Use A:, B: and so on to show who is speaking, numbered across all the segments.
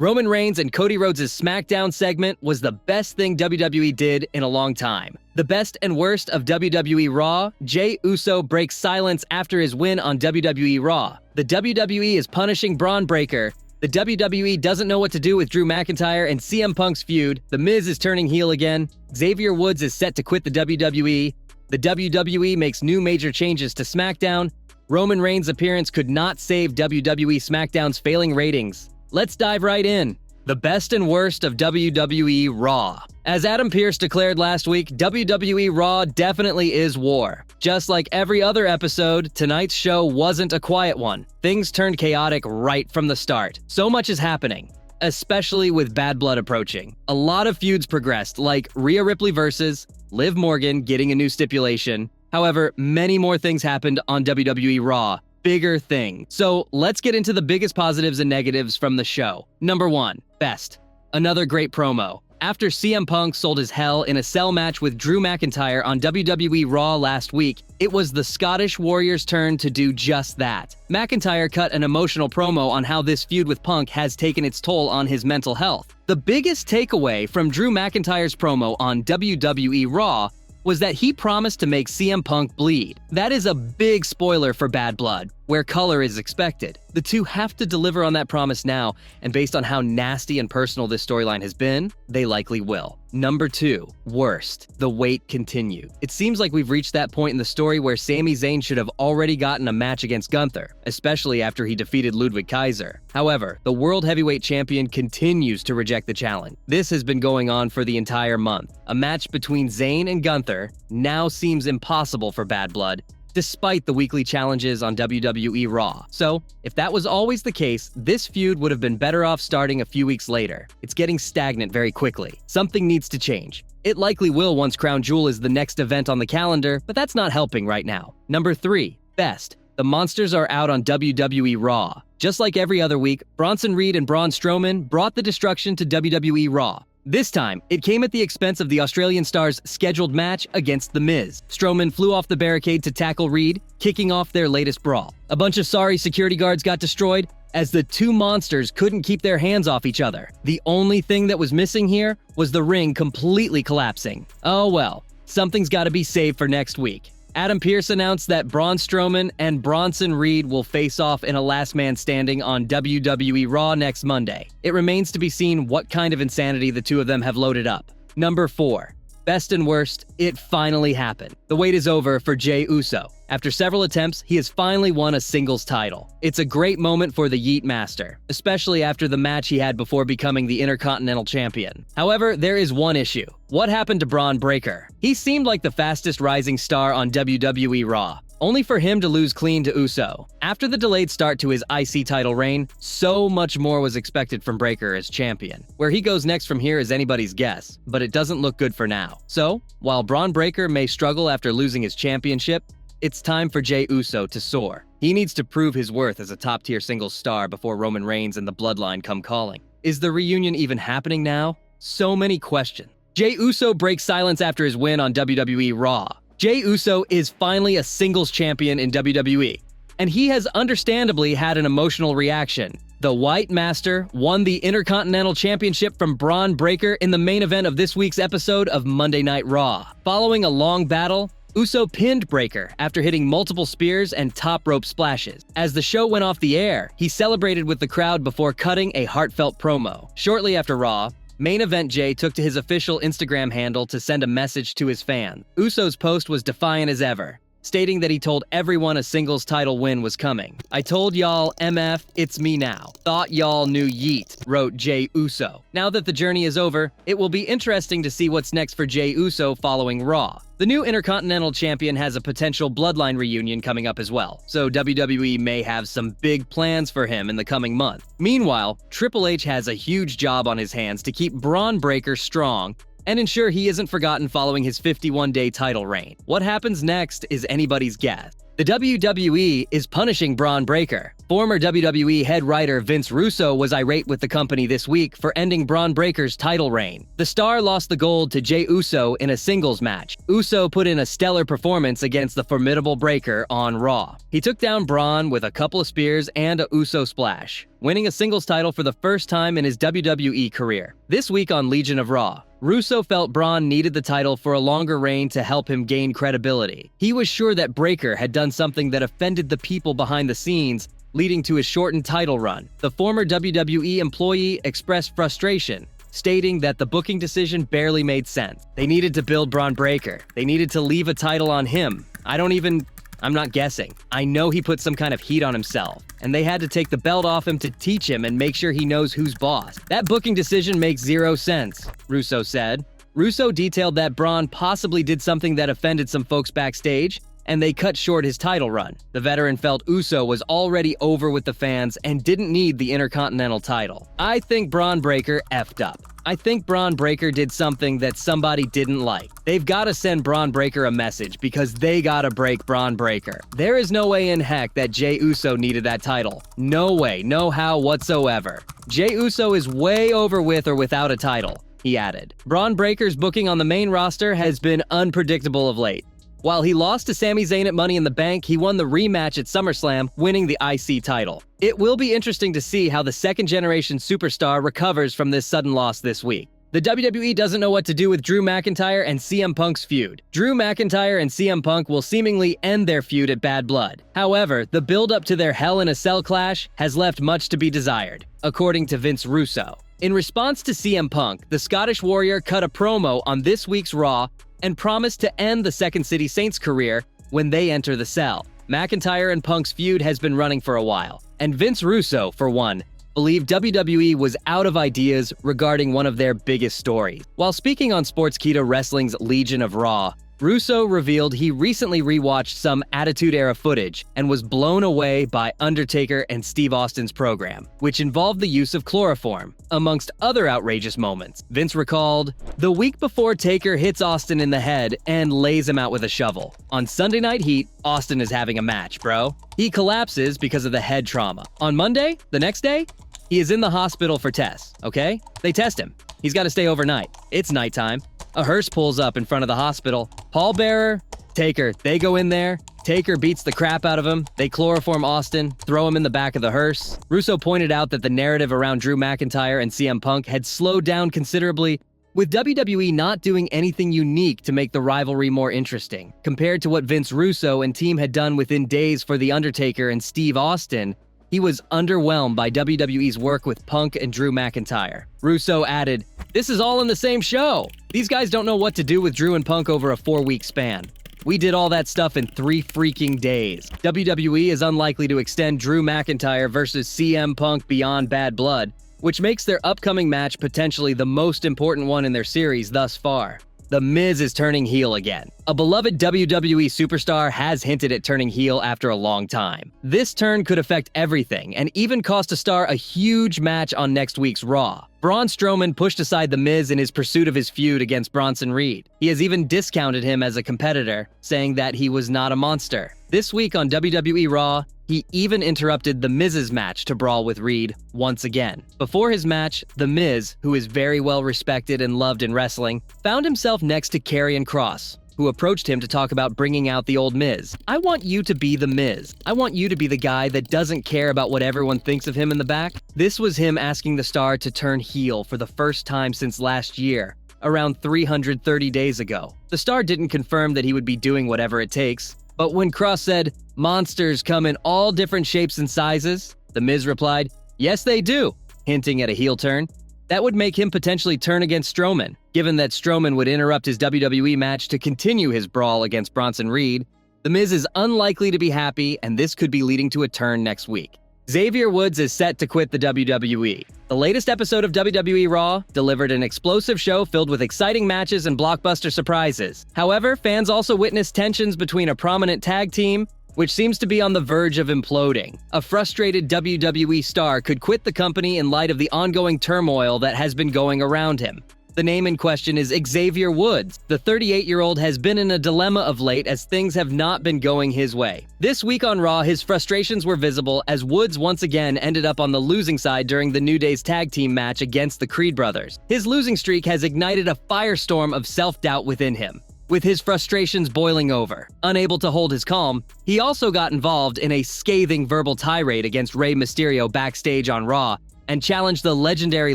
A: Roman Reigns and Cody Rhodes' SmackDown segment was the best thing WWE did in a long time. The best and worst of WWE RAW, Jey Uso breaks silence after his win on WWE RAW. The WWE is punishing Bron Breakker. The WWE doesn't know what to do with Drew McIntyre and CM Punk's feud. The Miz is turning heel again. Xavier Woods is set to quit the WWE. The WWE makes new major changes to SmackDown. Roman Reigns' appearance could not save WWE SmackDown's failing ratings. Let's dive right in. The best and worst of WWE RAW. As Adam Pearce declared last week, WWE RAW definitely is war. Just like every other episode, tonight's show wasn't a quiet one. Things turned chaotic right from the start. So much is happening, especially with Bad Blood approaching. A lot of feuds progressed, like Rhea Ripley versus Liv Morgan getting a new stipulation. However, many more things happened on WWE RAW. Bigger thing. So let's get into the biggest positives and negatives from the show. Number 1, best. Another great promo. After CM Punk sold his hell in a cell match with Drew McIntyre on WWE RAW last week, it was the Scottish Warrior's turn to do just that. McIntyre cut an emotional promo on how this feud with Punk has taken its toll on his mental health. The biggest takeaway from Drew McIntyre's promo on WWE RAW was that he promised to make CM Punk bleed. That is a big spoiler for Bad Blood, where color is expected. The two have to deliver on that promise now, and based on how nasty and personal this storyline has been, they likely will. Number 2, worst. The wait continued. It seems like we've reached that point in the story where Sami Zayn should have already gotten a match against Gunther, especially after he defeated Ludwig Kaiser. However, the World Heavyweight Champion continues to reject the challenge. This has been going on for the entire month. A match between Zayn and Gunther now seems impossible for Bad Blood, despite the weekly challenges on WWE RAW. So, if that was always the case, this feud would have been better off starting a few weeks later. It's getting stagnant very quickly. Something needs to change. It likely will once Crown Jewel is the next event on the calendar, but that's not helping right now. Number 3, best. The monsters are out on WWE RAW. Just like every other week, Bronson Reed and Braun Strowman brought the destruction to WWE RAW. This time, it came at the expense of the Australian star's scheduled match against The Miz. Strowman flew off the barricade to tackle Reed, kicking off their latest brawl. A bunch of sorry security guards got destroyed, as the two monsters couldn't keep their hands off each other. The only thing that was missing here was the ring completely collapsing. Oh well, something's gotta be saved for next week. Adam Pearce announced that Braun Strowman and Bronson Reed will face off in a last man standing on WWE RAW next Monday. It remains to be seen what kind of insanity the two of them have loaded up. Number 4, best and worst, it finally happened. The wait is over for Jey Uso. After several attempts, he has finally won a singles title. It's a great moment for the Yeet Master, especially after the match he had before becoming the Intercontinental Champion. However, there is one issue. What happened to Bron Breakker? He seemed like the fastest rising star on WWE RAW, only for him to lose clean to Uso. After the delayed start to his IC title reign, so much more was expected from Breakker as champion. Where he goes next from here is anybody's guess, but it doesn't look good for now. So, while Bron Breakker may struggle after losing his championship, it's time for Jey Uso to soar. He needs to prove his worth as a top-tier singles star before Roman Reigns and the Bloodline come calling. Is the reunion even happening now? So many questions. Jey Uso breaks silence after his win on WWE RAW. Jey Uso is finally a singles champion in WWE, and he has understandably had an emotional reaction. The White Master won the Intercontinental Championship from Bron Breakker in the main event of this week's episode of Monday Night Raw. Following a long battle, Uso pinned Breakker after hitting multiple spears and top rope splashes. As the show went off the air, he celebrated with the crowd before cutting a heartfelt promo. Shortly after Raw, Main Event Jey took to his official Instagram handle to send a message to his fans. Uso's post was defiant as ever, stating that he told everyone a singles title win was coming. "I told y'all, MF, it's me now. Thought y'all knew yeet," wrote Jey Uso. Now that the journey is over, it will be interesting to see what's next for Jey Uso following Raw. The new Intercontinental Champion has a potential Bloodline reunion coming up as well, so WWE may have some big plans for him in the coming month. Meanwhile, Triple H has a huge job on his hands to keep Bron Breakker strong and ensure he isn't forgotten following his 51-day title reign. What happens next is anybody's guess. The WWE is punishing Bron Breakker. Former WWE head writer Vince Russo was irate with the company this week for ending Bron Breakker's title reign. The star lost the gold to Jey Uso in a singles match. Uso put in a stellar performance against the formidable Breakker on Raw. He took down Bron with a couple of spears and a Uso splash, winning a singles title for the first time in his WWE career. This week on Legion of Raw, Russo felt Bron needed the title for a longer reign to help him gain credibility. He was sure that Breakker had done something that offended the people behind the scenes, leading to his shortened title run. The former WWE employee expressed frustration, stating that the booking decision barely made sense. They needed to build Bron Breakker. They needed to leave a title on him. I'm not guessing. I know he put some kind of heat on himself, and they had to take the belt off him to teach him and make sure he knows who's boss. That booking decision makes zero sense, Russo said. Russo detailed that Bron possibly did something that offended some folks backstage, and they cut short his title run. The veteran felt Uso was already over with the fans and didn't need the Intercontinental title. I think Bron Breakker effed up. I think Bron Breakker did something that somebody didn't like. They've got to send Bron Breakker a message because they gotta break Bron Breakker. There is no way in heck that Jey Uso needed that title. No way, no how whatsoever. Jey Uso is way over with or without a title, he added. Bron Breakker's booking on the main roster has been unpredictable of late. While he lost to Sami Zayn at Money in the Bank, he won the rematch at SummerSlam, winning the IC title. It will be interesting to see how the second-generation superstar recovers from this sudden loss this week. The WWE doesn't know what to do with Drew McIntyre and CM Punk's feud. Drew McIntyre and CM Punk will seemingly end their feud at Bad Blood. However, the build-up to their Hell in a Cell clash has left much to be desired, according to Vince Russo. In response to CM Punk, the Scottish Warrior cut a promo on this week's Raw and promised to end the Second City Saints' career when they enter the cell. McIntyre and Punk's feud has been running for a while, and Vince Russo, for one, believed WWE was out of ideas regarding one of their biggest stories. While speaking on Sportskeeda Wrestling's Legion of Raw, Russo revealed he recently rewatched some Attitude Era footage and was blown away by Undertaker and Steve Austin's program, which involved the use of chloroform, amongst other outrageous moments. Vince recalled, "The week before Taker hits Austin in the head and lays him out with a shovel. On Sunday Night Heat, Austin is having a match, bro. He collapses because of the head trauma. On Monday, the next day, he is in the hospital for tests, okay? They test him. He's got to stay overnight. It's nighttime. A hearse pulls up in front of the hospital. Pallbearer, Taker, they go in there. Taker beats the crap out of him. They chloroform Austin, throw him in the back of the hearse." Russo pointed out that the narrative around Drew McIntyre and CM Punk had slowed down considerably, with WWE not doing anything unique to make the rivalry more interesting. Compared to what Vince Russo and team had done within days for The Undertaker and Steve Austin, he was underwhelmed by WWE's work with Punk and Drew McIntyre. Russo added, "This is all in the same show. These guys don't know what to do with Drew and Punk over a 4-week span. We did all that stuff in 3 freaking days. WWE is unlikely to extend Drew McIntyre versus CM Punk beyond Bad Blood, which makes their upcoming match potentially the most important one in their series thus far. The Miz is turning heel again. A beloved WWE superstar has hinted at turning heel after a long time. This turn could affect everything and even cost a star a huge match on next week's Raw. Braun Strowman pushed aside The Miz in his pursuit of his feud against Bronson Reed. He has even discounted him as a competitor, saying that he was not a monster. This week on WWE Raw, he even interrupted The Miz's match to brawl with Reed once again. Before his match, The Miz, who is very well respected and loved in wrestling, found himself next to Karrion Kross, who approached him to talk about bringing out the old Miz. "I want you to be The Miz. I want you to be the guy that doesn't care about what everyone thinks of him in the back." This was him asking the star to turn heel for the first time since last year, around 330 days ago. The star didn't confirm that he would be doing whatever it takes, but when Kross said, "Monsters come in all different shapes and sizes," The Miz replied, "Yes, they do," hinting at a heel turn. That would make him potentially turn against Strowman. Given that Strowman would interrupt his WWE match to continue his brawl against Bronson Reed, The Miz is unlikely to be happy, and this could be leading to a turn next week. Xavier Woods is set to quit the WWE. The latest episode of WWE Raw delivered an explosive show filled with exciting matches and blockbuster surprises. However, fans also witnessed tensions between a prominent tag team, which seems to be on the verge of imploding. A frustrated WWE star could quit the company in light of the ongoing turmoil that has been going around him. The name in question is Xavier Woods. The 38-year-old has been in a dilemma of late as things have not been going his way. This week on Raw, his frustrations were visible as Woods once again ended up on the losing side during the New Day's tag team match against the Creed brothers. His losing streak has ignited a firestorm of self-doubt within him, with his frustrations boiling over. Unable to hold his calm, he also got involved in a scathing verbal tirade against Rey Mysterio backstage on Raw and challenged the legendary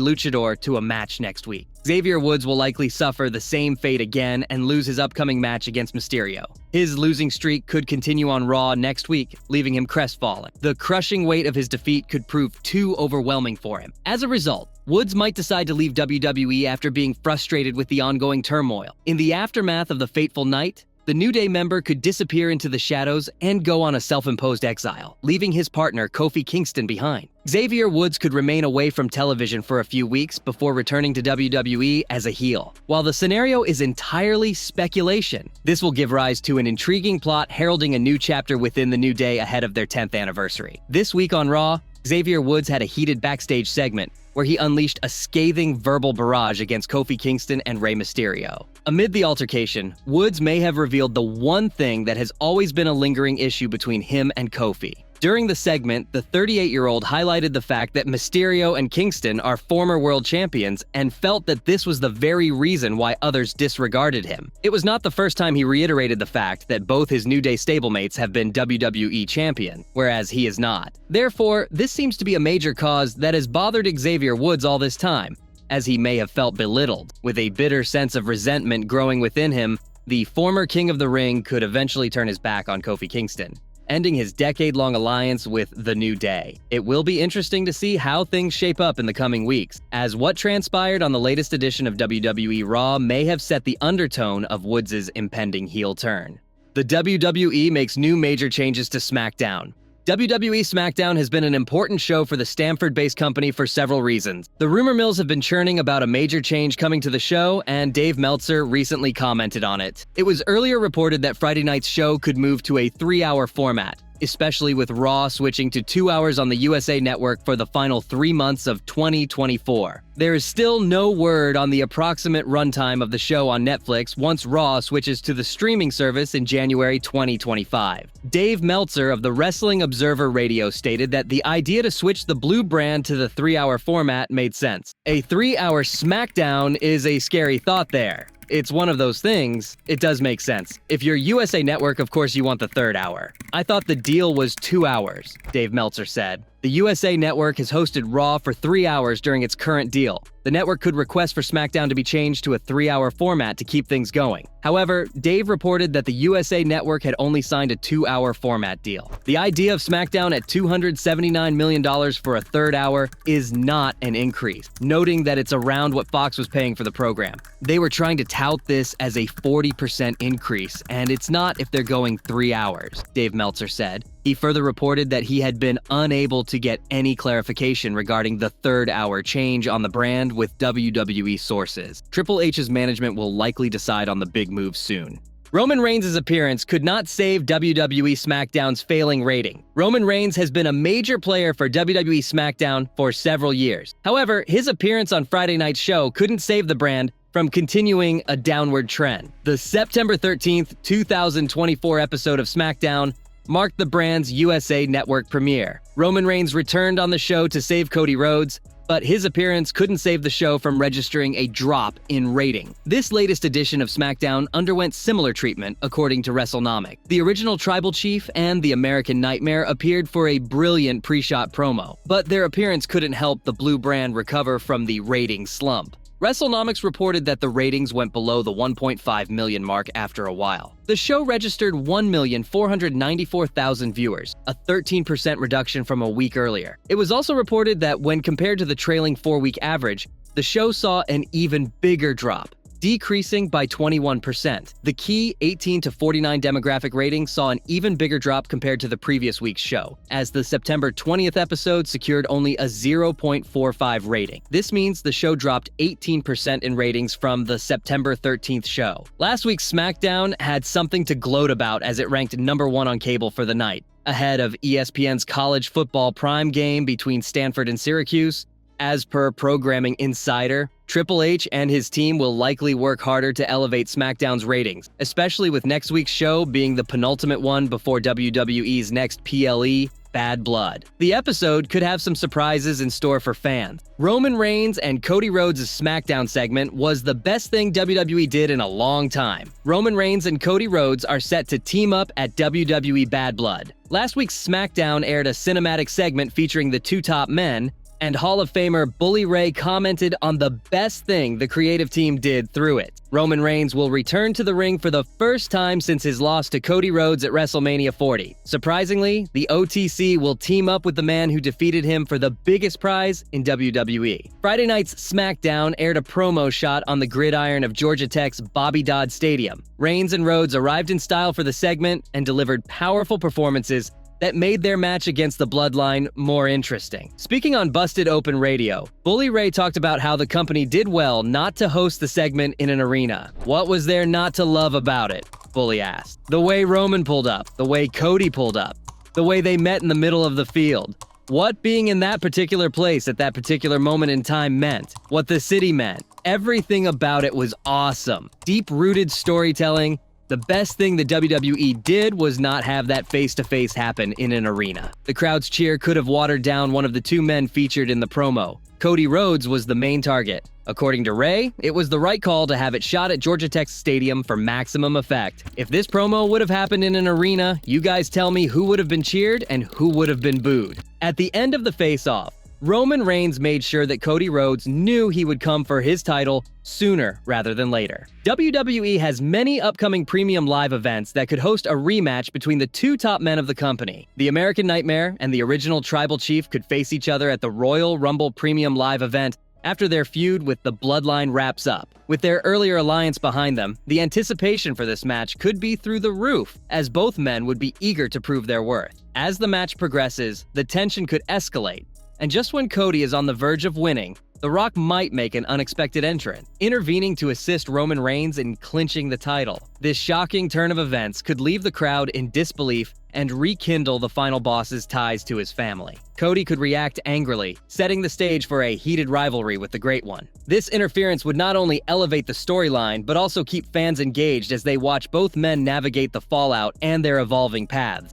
A: luchador to a match next week. Xavier Woods will likely suffer the same fate again and lose his upcoming match against Mysterio. His losing streak could continue on Raw next week, leaving him crestfallen. The crushing weight of his defeat could prove too overwhelming for him. As a result, Woods might decide to leave WWE after being frustrated with the ongoing turmoil. In the aftermath of the fateful night, the New Day member could disappear into the shadows and go on a self-imposed exile, leaving his partner Kofi Kingston behind. Xavier Woods could remain away from television for a few weeks before returning to WWE as a heel. While the scenario is entirely speculation, this will give rise to an intriguing plot heralding a new chapter within the New Day ahead of their 10th anniversary. This week on Raw, Xavier Woods had a heated backstage segment where he unleashed a scathing verbal barrage against Kofi Kingston and Rey Mysterio. Amid the altercation, Woods may have revealed the one thing that has always been a lingering issue between him and Kofi. During the segment, the 38-year-old highlighted the fact that Mysterio and Kingston are former world champions and felt that this was the very reason why others disregarded him. It was not the first time he reiterated the fact that both his New Day stablemates have been WWE champion, whereas he is not. Therefore, this seems to be a major cause that has bothered Xavier Woods all this time, as he may have felt belittled. With a bitter sense of resentment growing within him, the former King of the Ring could eventually turn his back on Kofi Kingston, ending his decade-long alliance with the New Day. It will be interesting to see how things shape up in the coming weeks, as what transpired on the latest edition of WWE RAW may have set the undertone of Woods' impending heel turn. The WWE makes new major changes to SmackDown. WWE SmackDown has been an important show for the Stamford-based company for several reasons. The rumor mills have been churning about a major change coming to the show, and Dave Meltzer recently commented on it. It was earlier reported that Friday night's show could move to a 3-hour format, especially with Raw switching to 2 hours on the USA Network for the final 3 months of 2024. There is still no word on the approximate runtime of the show on Netflix once Raw switches to the streaming service in January 2025. Dave Meltzer of the Wrestling Observer Radio stated that the idea to switch the blue brand to the 3-hour format made sense. A 3-hour SmackDown is a scary thought there. It's one of those things, it does make sense. If you're USA Network, of course you want the 3rd hour. I thought the deal was 2 hours, Dave Meltzer said. The USA Network has hosted Raw for 3 hours during its current deal. The network could request for SmackDown to be changed to a 3-hour format to keep things going. However, Dave reported that the USA Network had only signed a 2-hour format deal. The idea of SmackDown at $279 million for a 3rd hour is not an increase, noting that it's around what Fox was paying for the program. They were trying to tout this as a 40% increase, and it's not if they're going 3 hours, Dave Meltzer said. He further reported that he had been unable to get any clarification regarding the 3rd hour change on the brand with WWE sources. Triple H's management will likely decide on the big move soon. Roman Reigns' appearance could not save WWE SmackDown's failing rating. Roman Reigns has been a major player for WWE SmackDown for several years. However, his appearance on Friday night's show couldn't save the brand from continuing a downward trend. The September 13th, 2024 episode of SmackDown marked the brand's USA Network premiere. Roman Reigns returned on the show to save Cody Rhodes, but his appearance couldn't save the show from registering a drop in rating. This latest edition of SmackDown underwent similar treatment, according to WrestleNomics. The original Tribal Chief and the American Nightmare appeared for a brilliant pre-shot promo, but their appearance couldn't help the blue brand recover from the rating slump. WrestleNomics reported that the ratings went below the 1.5 million mark after a while. The show registered 1,494,000 viewers, a 13% reduction from a week earlier. It was also reported that when compared to the trailing 4-week average, the show saw an even bigger drop, decreasing by 21%. The key 18 to 49 demographic rating saw an even bigger drop compared to the previous week's show, as the September 20th episode secured only a 0.45 rating. This means the show dropped 18% in ratings from the September 13th show. Last week's SmackDown had something to gloat about as it ranked number 1 on cable for the night, ahead of ESPN's college football prime game between Stanford and Syracuse, As per Programming Insider, Triple H and his team will likely work harder to elevate SmackDown's ratings, especially with next week's show being the penultimate one before WWE's next PLE, Bad Blood. The episode could have some surprises in store for fans. Roman Reigns and Cody Rhodes' SmackDown segment was the best thing WWE did in a long time. Roman Reigns and Cody Rhodes are set to team up at WWE Bad Blood. Last week's SmackDown aired a cinematic segment featuring the two top men, and Hall of Famer Bully Ray commented on the best thing the creative team did through it. Roman Reigns will return to the ring for the first time since his loss to Cody Rhodes at WrestleMania 40. Surprisingly, the OTC will team up with the man who defeated him for the biggest prize in WWE. Friday night's SmackDown aired a promo shot on the gridiron of Georgia Tech's Bobby Dodd Stadium. Reigns and Rhodes arrived in style for the segment and delivered powerful performances that made their match against the Bloodline more interesting. Speaking on Busted Open Radio, Bully Ray talked about how the company did well not to host the segment in an arena. What was there not to love about it? Bully asked. The way Roman pulled up, the way Cody pulled up, the way they met in the middle of the field. What being in that particular place at that particular moment in time meant, what the city meant. Everything about it was awesome. Deep-rooted storytelling. The best thing the WWE did was not have that face-to-face happen in an arena. The crowd's cheer could have watered down one of the two men featured in the promo. Cody Rhodes was the main target. According to Ray, it was the right call to have it shot at Georgia Tech's stadium for maximum effect. If this promo would have happened in an arena, you guys tell me who would have been cheered and who would have been booed. At the end of the face-off, Roman Reigns made sure that Cody Rhodes knew he would come for his title sooner rather than later. WWE has many upcoming premium live events that could host a rematch between the two top men of the company. The American Nightmare and the original Tribal Chief could face each other at the Royal Rumble Premium Live event after their feud with the Bloodline wraps up. With their earlier alliance behind them, the anticipation for this match could be through the roof, as both men would be eager to prove their worth. As the match progresses, the tension could escalate, and just when Cody is on the verge of winning, The Rock might make an unexpected entrant, intervening to assist Roman Reigns in clinching the title. This shocking turn of events could leave the crowd in disbelief and rekindle the final boss's ties to his family. Cody could react angrily, setting the stage for a heated rivalry with the Great One. This interference would not only elevate the storyline, but also keep fans engaged as they watch both men navigate the fallout and their evolving paths.